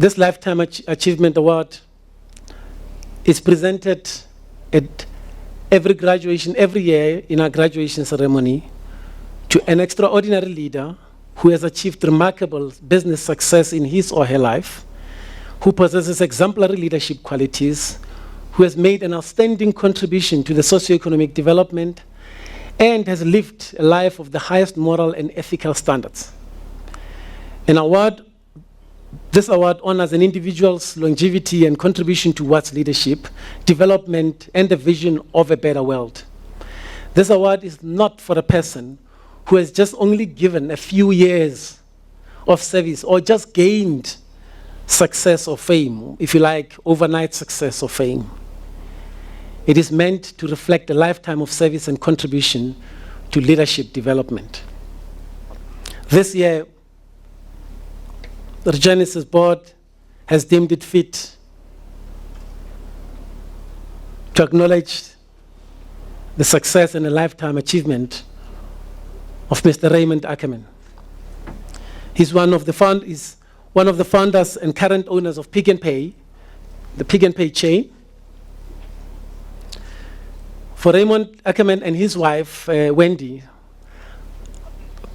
This Lifetime Achievement Award is presented at every year in our graduation ceremony to an extraordinary leader who has achieved remarkable business success in his or her life, who possesses exemplary leadership qualities, who has made an outstanding contribution to the socio-economic development, and has lived a life of the highest moral and ethical standards. This award honors an individual's longevity and contribution towards leadership, development, and the vision of a better world. This award is not for a person who has just only given a few years of service or just gained success or fame, if you like, overnight success or fame. It is meant to reflect a lifetime of service and contribution to leadership development. This year, the Regenesys board has deemed it fit to acknowledge the success and a lifetime achievement of Mr. Raymond Ackerman. He's one of the founders and current owners of Pick n Pay, the Pick n Pay chain. For Raymond Ackerman and his wife, Wendy,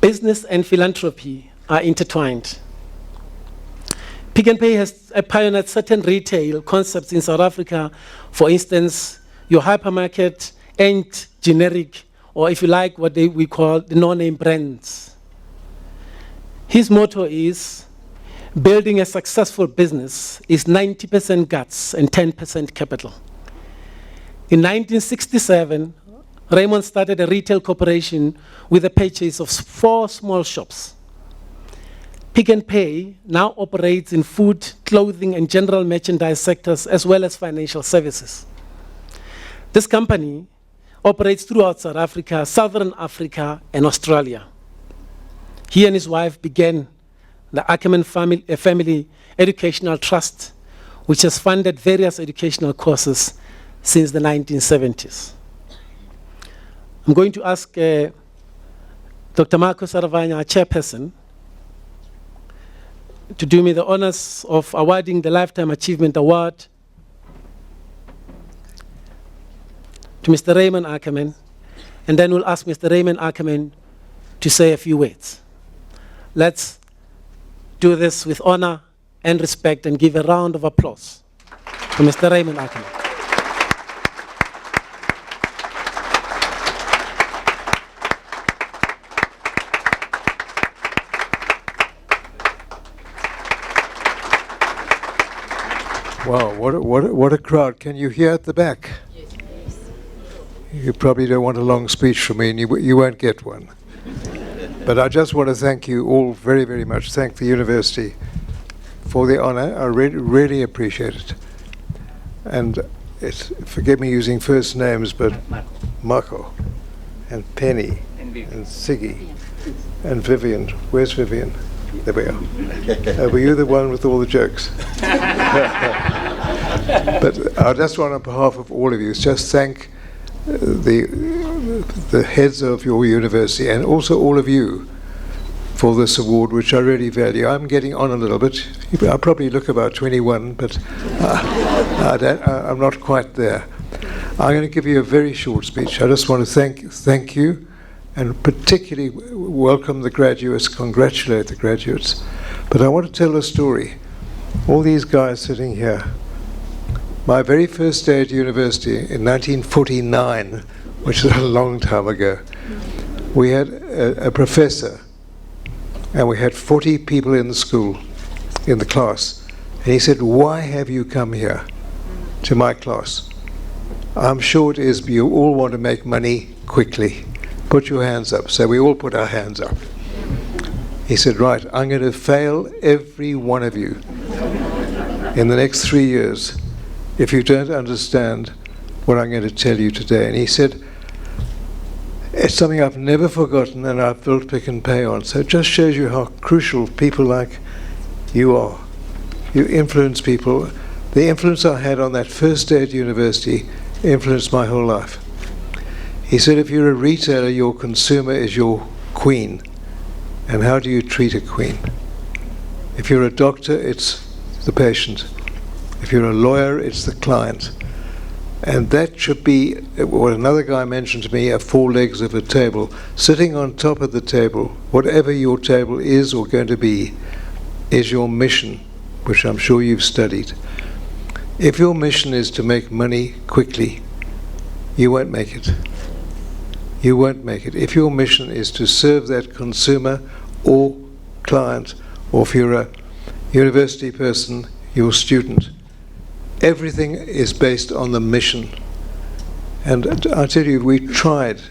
business and philanthropy are intertwined. Pick n Pay has pioneered certain retail concepts in South Africa, for instance, your hypermarket and generic, or if you like, what we call the no-name brands. His motto is, building a successful business is 90% guts and 10% capital. In 1967, Raymond started a retail corporation with the purchase of 4 small shops. Pick n Pay now operates in food, clothing, and general merchandise sectors, as well as financial services. This company operates throughout South Africa, Southern Africa, and Australia. He and his wife began the Ackerman Family Educational Trust, which has funded various educational courses since the 1970s. I'm going to ask Dr. Marco Saravanya, our chairperson, to do me the honors of awarding the Lifetime Achievement Award to Mr. Raymond Ackerman, and then we'll ask Mr. Raymond Ackerman to say a few words. Let's do this with honor and respect and give a round of applause to Mr. Raymond Ackerman. Wow, what a crowd. Can you hear at the back? Yes, please. You probably don't want a long speech from me, and you won't get one. But I just want to thank you all very, very much. Thank the university for the honor. I really appreciate it. And forgive me using first names, but Marco and Penny and Siggy and Vivian. Where's Vivian? There we are. Were you the one with all the jokes? But I just want, on behalf of all of you, just thank the heads of your university and also all of you for this award, which I really value. I'm getting on a little bit. I probably look about 21, but I'm not quite there. I'm going to give you a very short speech. I just want to thank you, and particularly welcome the graduates, congratulate the graduates. But I want to tell a story. All these guys sitting here. My very first day at university in 1949, which is a long time ago, we had a professor, and we had 40 people in the school, in the class. And he said, "Why have you come here to my class? I'm sure it is you all want to make money quickly. Put your hands up." So we all put our hands up. He said, "Right, I'm going to fail every one of you in the next 3 years if you don't understand what I'm going to tell you today." And he said, it's something I've never forgotten and I've built Pick n Pay on. So it just shows you how crucial people like you are. You influence people. The influence I had on that first day at university influenced my whole life. He said, if you're a retailer, your consumer is your queen. And how do you treat a queen? If you're a doctor, it's the patient. If you're a lawyer, it's the client. And that should be what another guy mentioned to me, 4 legs of a table. Sitting on top of the table, whatever your table is or going to be, is your mission, which I'm sure you've studied. If your mission is to make money quickly, you won't make it. You won't make it. If your mission is to serve that consumer or client, or if you're a university person, your student, everything is based on the mission. And I tell you, we tried,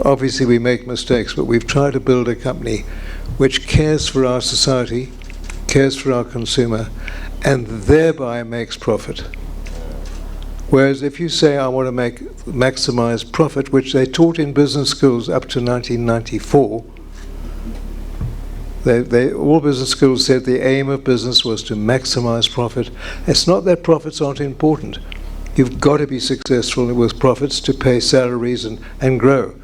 obviously we make mistakes, but we've tried to build a company which cares for our society, cares for our consumer, and thereby makes profit. Whereas if you say, I want to maximize profit, which they taught in business schools up to 1994, all business schools said the aim of business was to maximize profit. It's not that profits aren't important. You've got to be successful with profits to pay salaries and grow.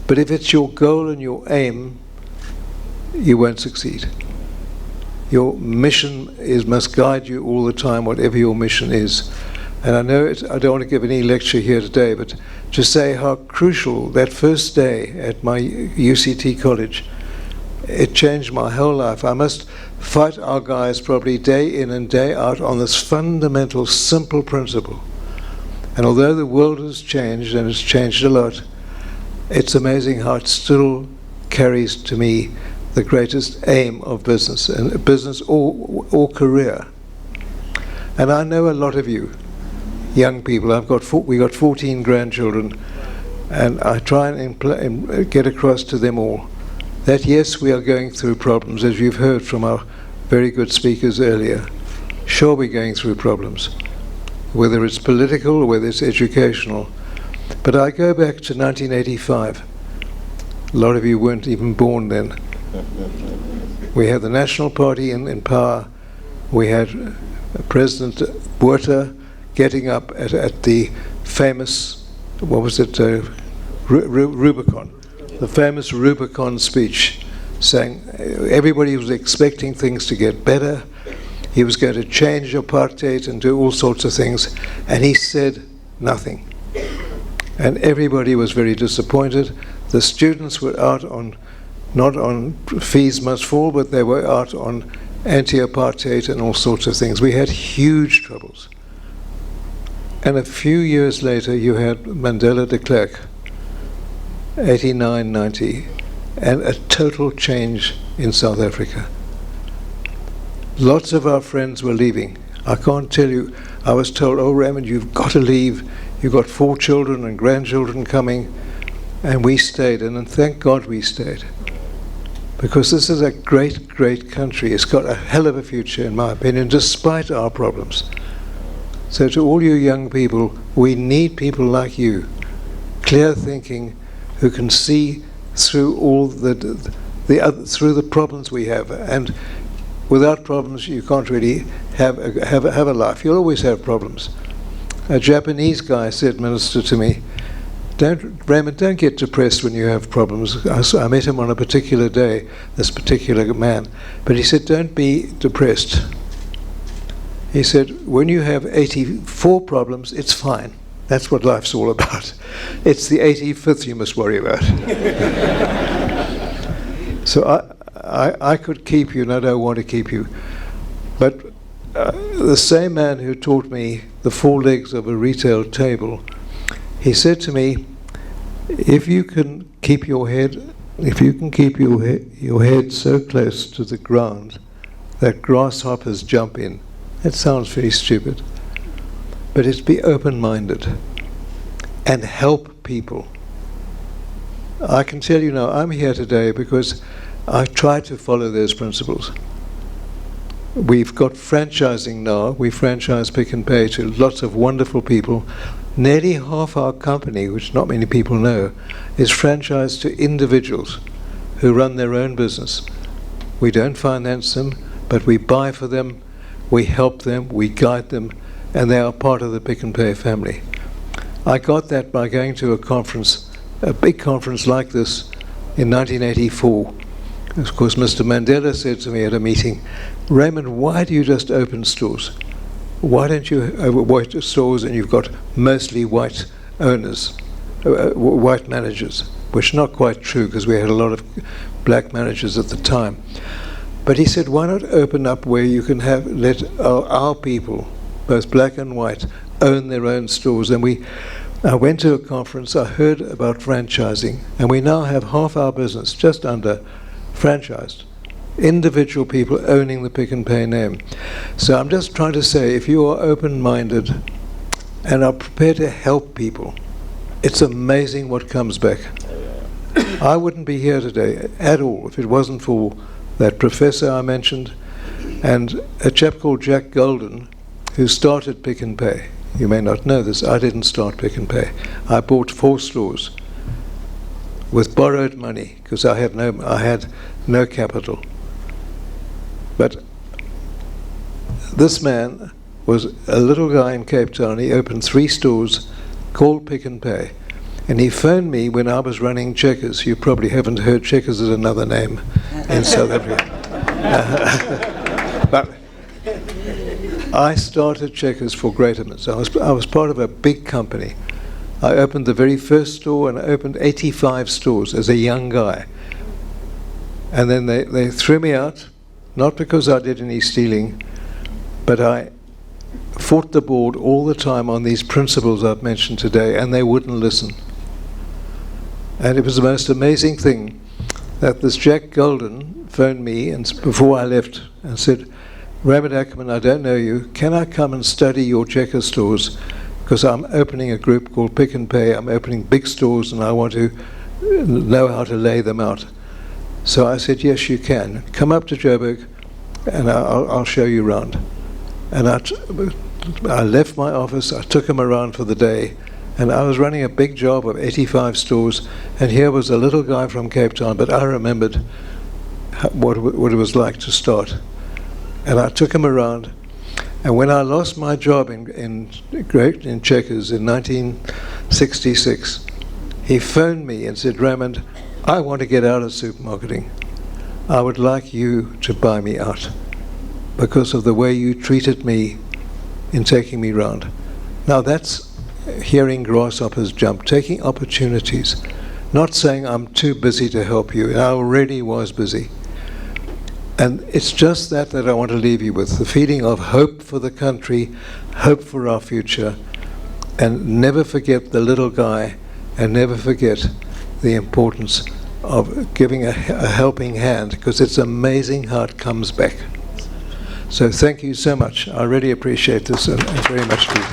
But if it's your goal and your aim, you won't succeed. Your mission must guide you all the time, whatever your mission is. And I know I don't want to give any lecture here today, but to say how crucial that first day at my UCT college, it changed my whole life. I must fight our guys probably day in and day out on this fundamental, simple principle. And although the world has changed, and it's changed a lot, it's amazing how it still carries to me the greatest aim of business, and business or career. And I know a lot of you, young people. We got 14 grandchildren, and I try and get across to them all that yes, we are going through problems, as you've heard from our very good speakers earlier. Sure, we're going through problems, whether it's political or whether it's educational. But I go back to 1985. A lot of you weren't even born then. We had the National Party in power. We had President Botha getting up at the famous, what was it, Rubicon, the famous Rubicon speech, saying everybody was expecting things to get better. He was going to change apartheid and do all sorts of things, and he said nothing. And everybody was very disappointed. The students were out on, not on fees must fall, but they were out on anti-apartheid and all sorts of things. We had huge troubles. And a few years later, you had Mandela de Klerk, 89, 90, and a total change in South Africa. Lots of our friends were leaving. I can't tell you, I was told, oh Raymond, you've got to leave. You've got 4 children and grandchildren coming. And we stayed, and thank God we stayed. Because this is a great, great country. It's got a hell of a future, in my opinion, despite our problems. So to all you young people, we need people like you, clear thinking, who can see through all through the problems we have. And without problems, you can't really have a life. You'll always have problems. A Japanese guy said, Minister, to me, Raymond, don't get depressed when you have problems. I met him on a particular day, this particular man, but he said, don't be depressed. He said, when you have 84 problems, it's fine. That's what life's all about. It's the 85th you must worry about. So I could keep you, and I don't want to keep you. But the same man who taught me the 4 legs of a retail table, he said to me, if you can keep your head so close to the ground that grasshoppers jump in. That sounds very stupid, but it's be open-minded and help people. I can tell you now, I'm here today because I try to follow those principles. We've got franchising now. We franchise Pick and Pay to lots of wonderful people. Nearly half our company, which not many people know, is franchised to individuals who run their own business. We don't finance them, but we buy for them, we help them, we guide them, and they are part of the Pick and Pay family. I got that by going to a conference, a big conference like this, in 1984, Of course, Mr. Mandela said to me at a meeting, Raymond, why do you just open stores? Why don't you open stores and you've got mostly white owners, white managers? Which is not quite true, because we had a lot of black managers at the time. But he said, why not open up where you can let our people, both black and white, own their own stores? And I went to a conference, I heard about franchising, and we now have half our business, just under, franchised. Individual people owning the Pick n Pay name. So I'm just trying to say, if you are open-minded and are prepared to help people, it's amazing what comes back. I wouldn't be here today at all if it wasn't for that professor I mentioned and a chap called Jack Golden, who started Pick n Pay. You may not know this, I didn't start Pick n Pay. I bought 4 stores with borrowed money because I had no capital. But this man was a little guy in Cape Town. He opened 3 stores called Pick n Pay. And he phoned me when I was running Checkers. You probably haven't heard Checkers is another name in South Africa. But I started Checkers for Greatermans. I was part of a big company. I opened the very first store, and I opened 85 stores as a young guy. And then they threw me out, not because I did any stealing, but I fought the board all the time on these principles I've mentioned today, and they wouldn't listen. And it was the most amazing thing that this Jack Golden phoned me and before I left and said, Raymond Ackerman, I don't know you. Can I come and study your Checker stores? Because I'm opening a group called Pick n Pay. I'm opening big stores and I want to know how to lay them out. So I said, yes, you can. Come up to Joburg and I'll show you around. And I left my office. I took him around for the day. And I was running a big job of 85 stores, and here was a little guy from Cape Town, but I remembered what it was like to start. And I took him around, and when I lost my job in Checkers in 1966, he phoned me and said, Raymond, I want to get out of supermarketing. I would like you to buy me out because of the way you treated me in taking me round. Now that's hearing grasshoppers jump, taking opportunities, not saying I'm too busy to help you. I already was busy. And it's just that I want to leave you with, the feeling of hope for the country, hope for our future, and never forget the little guy, and never forget the importance of giving a helping hand, because it's amazing how it comes back. So thank you so much. I really appreciate this and very much to you.